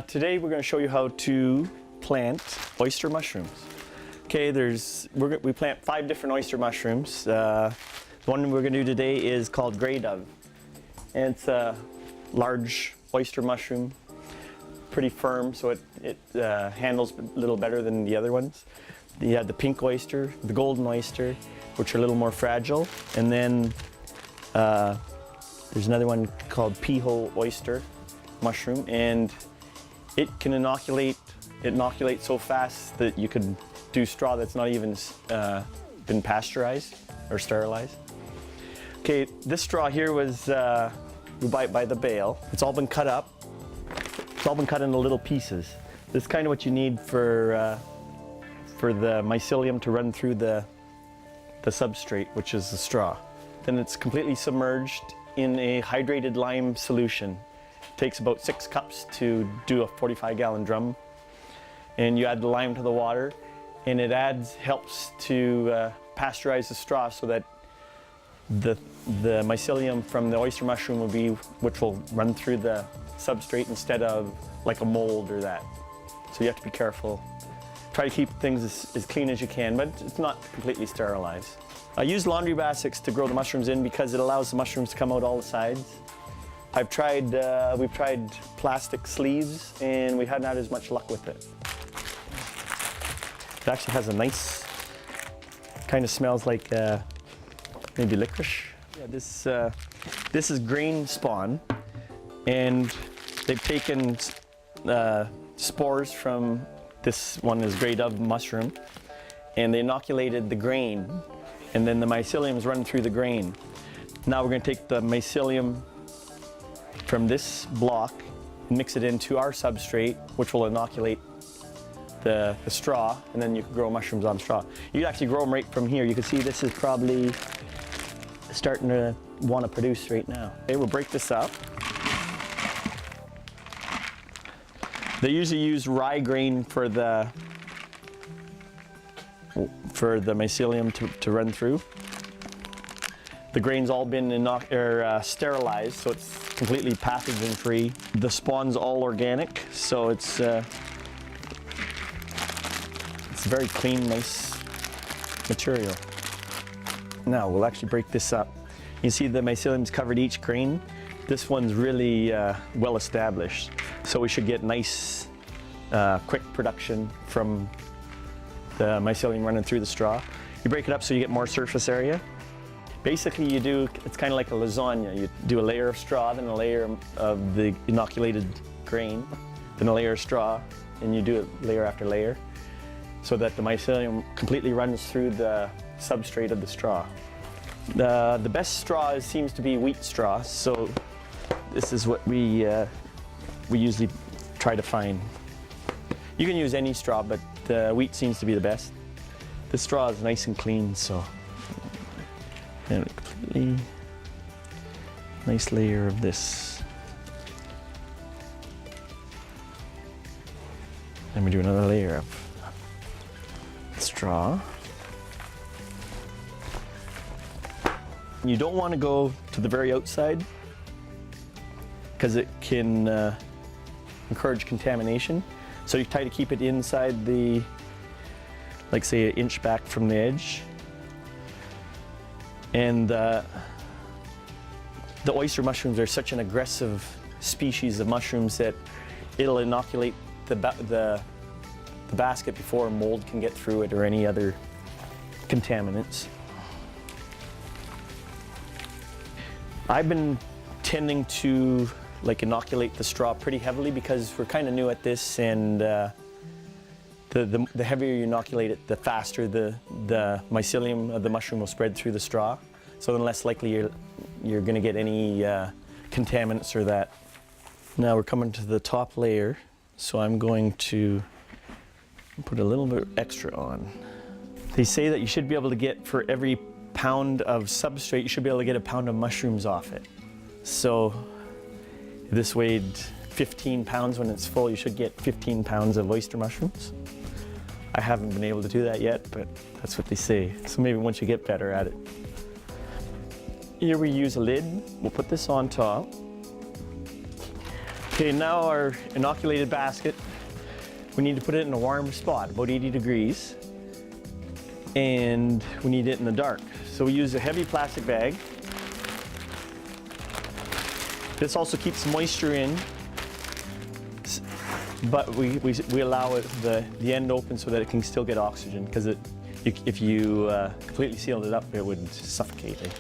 Today we're going to show you how to plant oyster mushrooms. Okay, we plant 5 different oyster mushrooms. The one we're going to do today is called gray dove, and it's a large oyster mushroom, pretty firm, so it handles a little better than the other ones. You have the pink oyster, the golden oyster, which are a little more fragile, and then there's another one called pea-hole oyster mushroom, and it can inoculates so fast that you could do straw that's not even been pasteurized or sterilized. Okay, this straw here was we buy it by the bale. It's all been cut up. It's all been cut into little pieces. This is kind of what you need for the mycelium to run through the substrate, which is the straw. Then it's completely submerged in a hydrated lime solution. It takes about 6 cups to do a 45-gallon drum. And you add the lime to the water, and it helps to pasteurize the straw so that the mycelium from the oyster mushroom which will run through the substrate instead of like a mold or that. So you have to be careful. Try to keep things as clean as you can, but it's not completely sterilized. I use laundry baskets to grow the mushrooms in because it allows the mushrooms to come out all the sides. We've tried plastic sleeves, and we hadn't had as much luck with it. It actually has a nice, kind of smells like maybe licorice. Yeah, this is grain spawn, and they've taken spores from, this one is gray dove mushroom, and they inoculated the grain, and then the mycelium is running through the grain. Now we're going to take the mycelium from this block and mix it into our substrate, which will inoculate the straw, and then you can grow mushrooms on straw. You can actually grow them right from here. You can see this is probably starting to want to produce right now. Okay, we'll break this up. They usually use rye grain for the mycelium to run through. The grain's all been sterilized, so it's completely pathogen free. The spawn's all organic, so it's very clean, nice material. Now we'll actually break this up. You see the mycelium's covered each grain. This one's really well established, so we should get nice, quick production from the mycelium running through the straw. You break it up so you get more surface area. Basically it's kind of like a lasagna. You do a layer of straw, then a layer of the inoculated grain, then a layer of straw, and you do it layer after layer so that the mycelium completely runs through the substrate of the straw. The best straw seems to be wheat straw, so this is what we usually try to find. You can use any straw, but wheat seems to be the best. This straw is nice and clean, so. And a completely nice layer of this. Then we do another layer of straw. You don't want to go to the very outside because it can encourage contamination. So you try to keep it inside like say an inch back from the edge. And the oyster mushrooms are such an aggressive species of mushrooms that it'll inoculate the basket before mold can get through it or any other contaminants. I've been tending to inoculate the straw pretty heavily because we're kind of new at this, and the heavier you inoculate it, the faster the mycelium of the mushroom will spread through the straw. So then less likely you're going to get any contaminants or that. Now we're coming to the top layer, so I'm going to put a little bit extra on. They say that you should be able to get, for every pound of substrate, you should be able to get a pound of mushrooms off it. So if this weighed 15 pounds when it's full, you should get 15 pounds of oyster mushrooms. I haven't been able to do that yet, but that's what they say. So maybe once you get better at it. Here we use a lid. We'll put this on top. Okay, now our inoculated basket, we need to put it in a warm spot, about 80 degrees. And we need it in the dark. So we use a heavy plastic bag. This also keeps moisture in, but we allow it the end open so that it can still get oxygen, because if you completely sealed it up, it would suffocate it.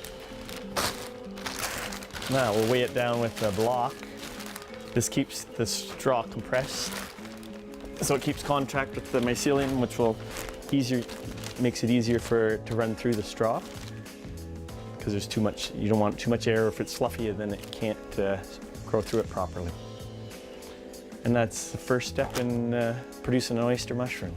Now we'll weigh it down with a block. This keeps the straw compressed, so it keeps contact with the mycelium, which makes it easier to run through the straw. Because there's too much, you don't want too much air. If it's fluffy, then it can't grow through it properly. And that's the first step in producing an oyster mushroom.